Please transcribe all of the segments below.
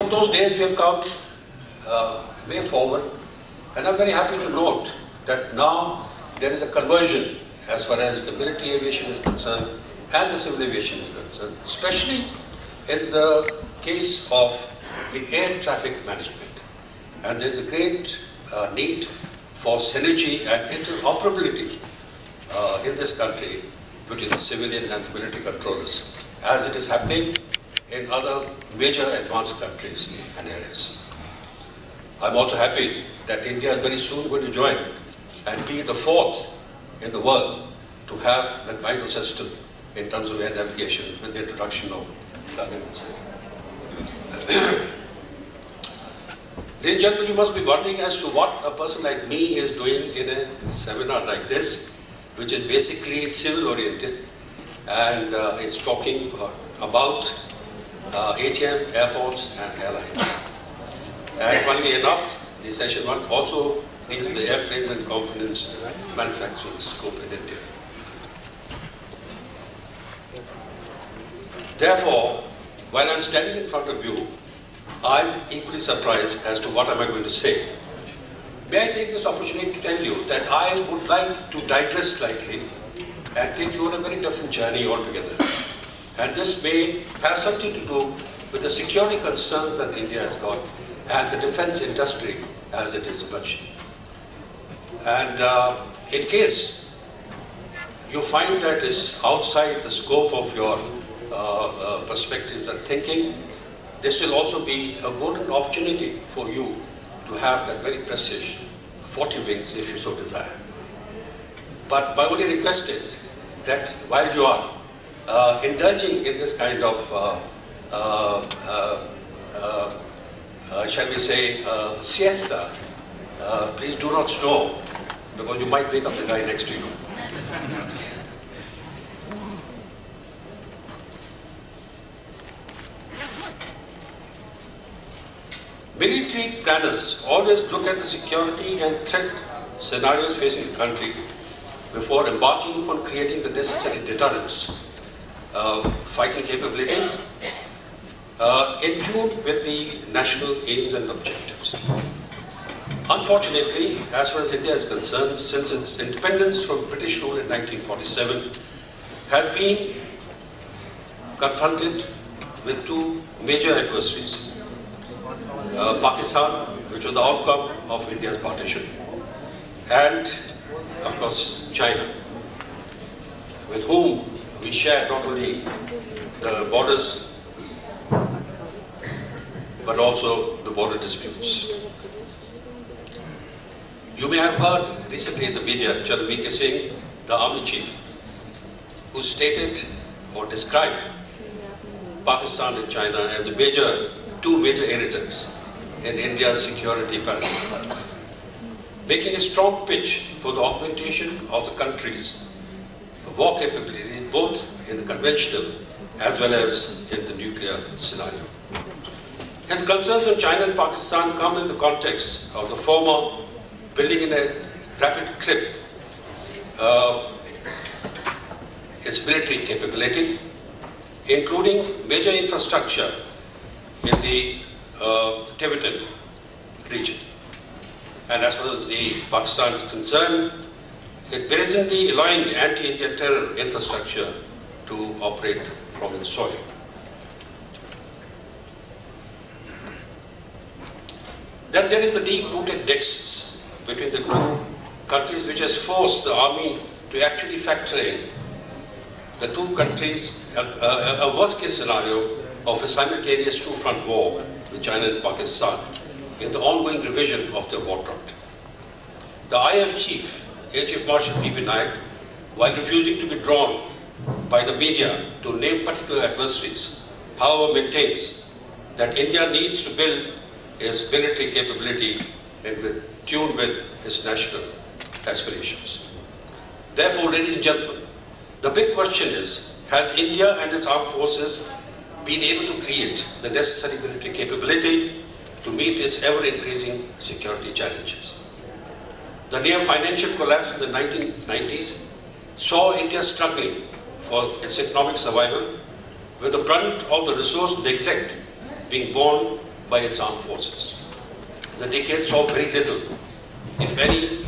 those days we have come way forward, and I'm very happy to note that now there is a conversion as far as the military aviation is concerned and the civil aviation is concerned, especially in the case of the air traffic management. And there's a great need for synergy and interoperability in this country between the civilian and the military controllers, as it is happening in other major advanced countries and areas. I'm also happy that India is very soon going to join and be the fourth in the world to have the kind of system in terms of air navigation with the introduction of Ladies and gentlemen, you must be wondering as to what a person like me is doing in a seminar like this, which is basically civil oriented and is talking about ATM, airports and airlines. And funnily enough, the session one also deals with the airplanes and components manufacturing scope in India. Therefore, while I'm standing in front of you, I'm equally surprised as to what am I going to say. May I take this opportunity to tell you that I would like to digress slightly and take you on a very different journey altogether. And this may have something to do with the security concerns that India has got and the defense industry as it is emerging. And in case you find that is outside the scope of your perspectives and thinking, this will also be a golden opportunity for you to have that very precious 40 wings if you so desire. But my only request is that while you are indulging in this kind of, shall we say, siesta, please do not snore, because you might wake up the guy next to you. Military planners always look at the security and threat scenarios facing the country before embarking upon creating the necessary deterrents, fighting capabilities, in tune with the national aims and objectives. Unfortunately, as far as India is concerned, since its independence from British rule in 1947, has been confronted with two major adversaries. Pakistan, which was the outcome of India's partition, and of course China, with whom we share not only the borders but also the border disputes. You may have heard recently in the media General V.K. Singh, the army chief, who stated or described Pakistan and China as two major irritants in India's security paradigm, making a strong pitch for the augmentation of the country's war capability both in the conventional as well as in the nuclear scenario. His concerns on China and Pakistan come in the context of the former building in a rapid clip its military capability, including major infrastructure in the Tibetan region. And as far as the Pakistan is concerned, it presently allowing anti-Indian terror infrastructure to operate from its soil. Then there is the deep-rooted nexus between the two countries, which has forced the army to actually factor in the two countries, a worst-case scenario of a simultaneous two-front war with China and Pakistan in the ongoing revision of the war doctrine. The IF chief, Air Chief Marshal P.B. Nayak, while refusing to be drawn by the media to name particular adversaries, however maintains that India needs to build its military capability in tune with its national aspirations. Therefore, ladies and gentlemen, the big question is, has India and its armed forces been able to create the necessary military capability to meet its ever-increasing security challenges? The near financial collapse in the 1990s saw India struggling for its economic survival, with the brunt of the resource neglect being borne by its armed forces. The decade saw very little, if any,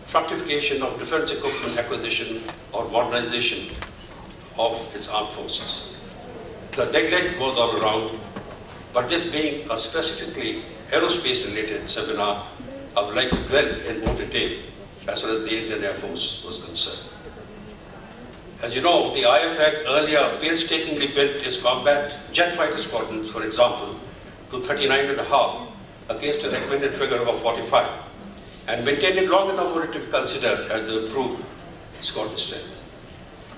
fructification of defense equipment acquisition or modernization of its armed forces. The neglect was all around, but this being a specifically aerospace-related seminar, I would like to dwell in more detail as far as the Indian Air Force was concerned. As you know, the IAF had earlier painstakingly built its combat jet fighter squadrons, for example, to 39.5 against a recommended figure of 45, and maintained it long enough for it to be considered as an improved squadron strength.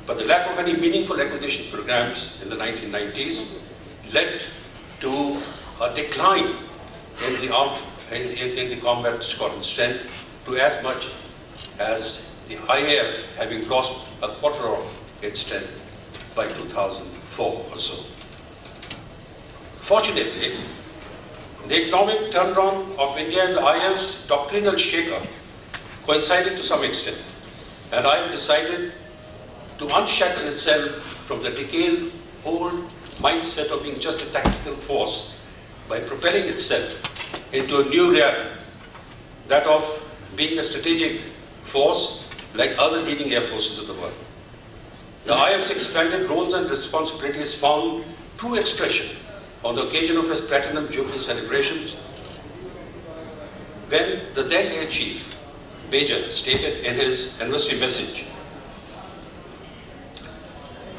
But the lack of any meaningful acquisition programs in the 1990s led to a decline in the combat squadron strength to as much as the IAF having lost a quarter of its strength by 2004 or so. Fortunately, the economic turnaround of India and the IAF's doctrinal shake-up coincided to some extent, and IAF decided to unshackle itself from the decade-old mindset of being just a tactical force by propelling itself into a new realm, that of being a strategic force like other leading air forces of the world. The IAF's expanded roles and responsibilities found true expression on the occasion of its Platinum Jubilee celebrations, when the then Air Chief, Major, stated in his anniversary message,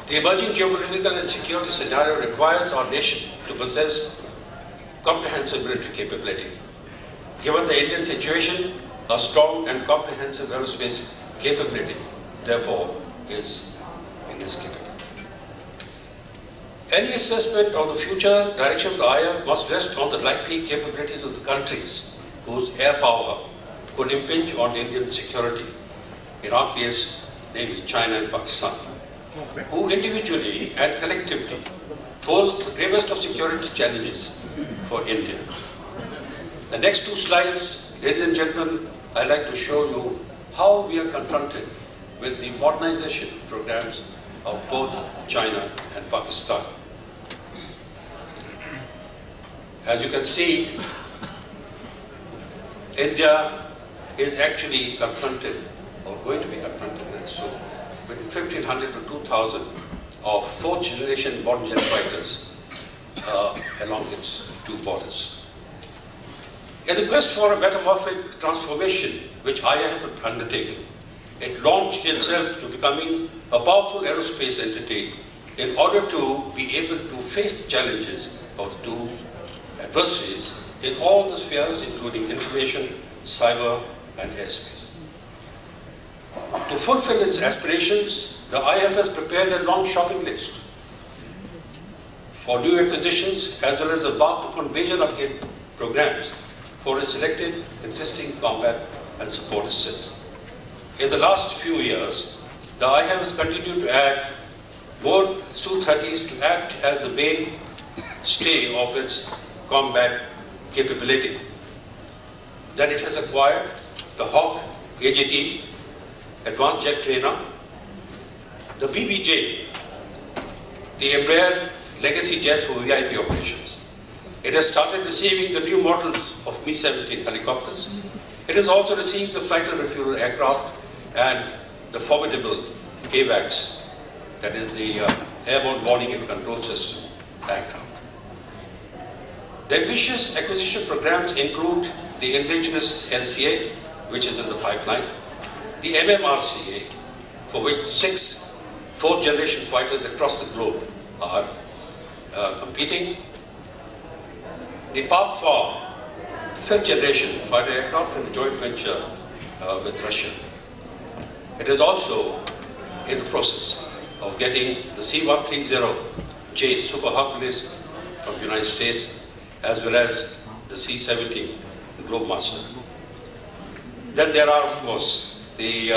"The emerging geopolitical and security scenario requires our nation to possess comprehensive military capability. Given the Indian situation, a strong and comprehensive aerospace capability, therefore, is inescapable." Any assessment of the future direction of the IAF must rest on the likely capabilities of the countries whose air power could impinge on Indian security, in our case, namely China and Pakistan, who individually and collectively pose the gravest of security challenges for India. The next two slides, ladies and gentlemen, I'd like to show you how we are confronted with the modernization programs of both China and Pakistan. As you can see, India is actually confronted, or going to be confronted very soon, between 1,500 to 2,000 of fourth generation modern jet fighters along its two borders. In the quest for a metamorphic transformation, which IAF had undertaken, it launched itself to becoming a powerful aerospace entity in order to be able to face the challenges of the two adversaries in all the spheres, including information, cyber, and airspace. To fulfill its aspirations, the IAF has prepared a long shopping list for new acquisitions, as well as embarked upon major upgrade programs for its selected existing combat and support assets. In the last few years, the IAF has continued to add more Su-30s to act as the mainstay of its combat capability. Then it has acquired the Hawk AJT, Advanced Jet Trainer, the BBJ, the Embraer legacy jets for VIP operations. It has started receiving the new models of Mi-17 helicopters. It has also received the fighter refueler aircraft and the formidable AWACS, that is the Airborne Warning and Control System aircraft. The ambitious acquisition programs include the indigenous LCA, which is in the pipeline, the MMRCA, for which 6 fourth-generation fighters across the globe are competing, the PAK-4 fifth-generation fighter aircraft in a joint venture with Russia. It is also in the process of getting the C-130J Super Hercules from the United States, as well as the C-17 Globemaster. Then there are, of course, the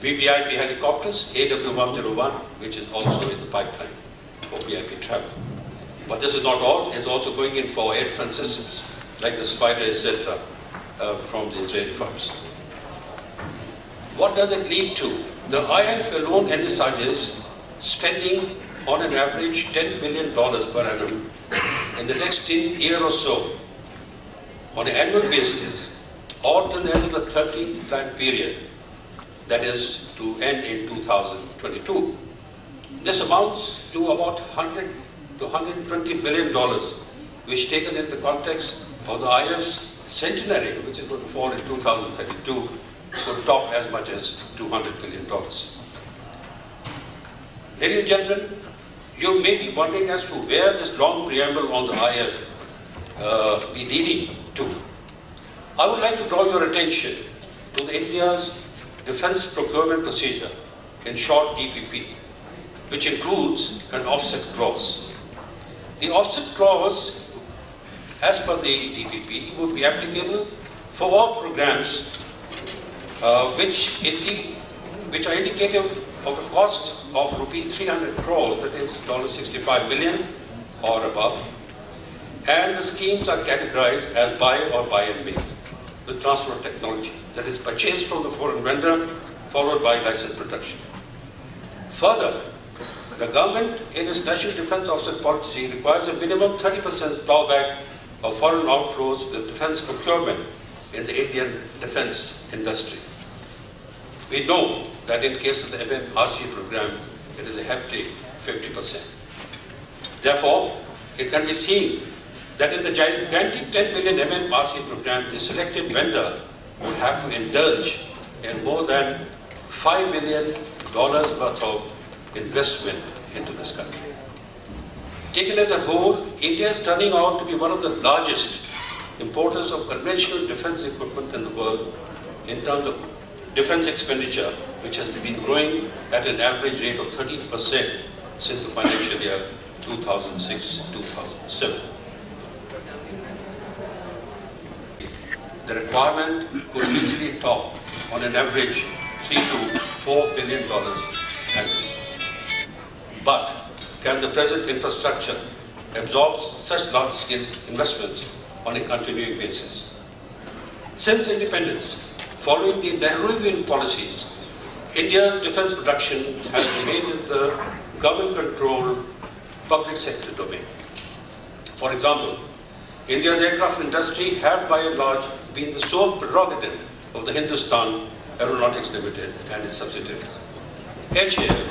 VVIP helicopters, AW101, which is also in the pipeline for VIP travel. But this is not all. It's also going in for air defense systems, like the Spider, etc., from the Israeli firms. What does it lead to? The IAF alone envisages spending on an average $10 billion per annum in the next year or so, on an annual basis, or till the end of the 13th plan period, that is to end in 2022. This amounts to about $100 to $120 billion, which taken in the context of the IMF's centenary, which is going to fall in 2032, could top as much as $200 billion. Ladies and gentlemen, you may be wondering as to where this long preamble on the IMF be leading to. I would like to draw your attention to India's defense procurement procedure, in short DPP, which includes an offset clause. The offset clause, as per the DPP, would be applicable for all programs which are indicative of a cost of rupees 300 crore, that is $65 million or above, and the schemes are categorized as buy or buy and make, with transfer of technology, that is purchased from the foreign vendor, followed by license production. Further, the government in its national defense offset policy requires a minimum 30% clawback of foreign outflows with defense procurement in the Indian defense industry. We know that in case of the MMRC program, it is a hefty 50%. Therefore, it can be seen that in the gigantic 10 billion MMRC program, the selected vendor would have to indulge in more than $5 billion worth of investment into this country. Taken as a whole, India is turning out to be one of the largest importers of conventional defense equipment in the world in terms of defense expenditure, which has been growing at an average rate of 13% since the financial year 2006-2007. The requirement could easily top on an average $3 to $4 billion annually. But can the present infrastructure absorb such large-scale investments on a continuing basis? Since independence, following the Nehruvian policies, India's defense production has remained in the government-controlled public sector domain. For example, India's aircraft industry has by and large been the sole prerogative of the Hindustan Aeronautics Limited and its subsidiaries. HAL,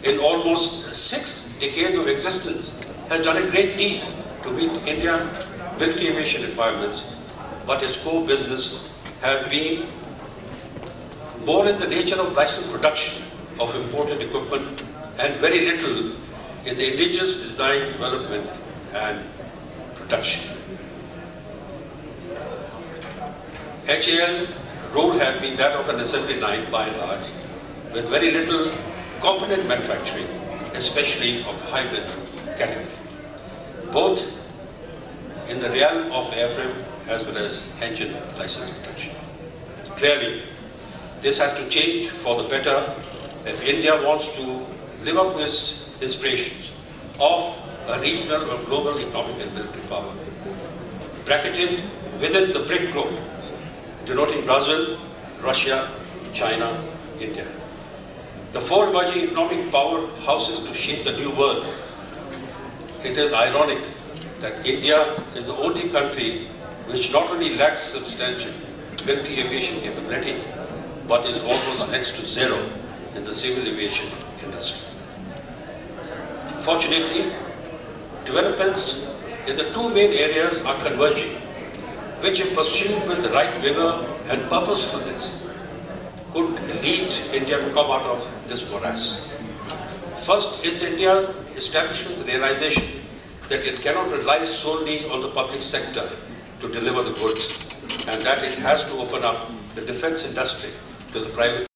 in almost 6 decades of existence, has done a great deal to meet Indian military aviation requirements, but its core business has been more in the nature of licensed production of imported equipment and very little in the indigenous design, development and production. HAL's role has been that of an assembly line by and large, with very little component manufacturing, especially of the hybrid category, both in the realm of airframe as well as engine license production. Clearly, this has to change for the better if India wants to live up to its aspirations of a regional or global economic and military power, bracketed within the BRIC group, denoting Brazil, Russia, China, India. The 4 emerging economic powerhouses to shape the new world. It is ironic that India is the only country which not only lacks substantial military aviation capability, but is almost next to zero in the civil aviation industry. Fortunately, developments in the 2 main areas are converging, which if pursued with the right vigor and purposefulness, could lead India to come out of this morass. First is the India establishment's realization that it cannot rely solely on the public sector to deliver the goods, and that it has to open up the defense industry to the private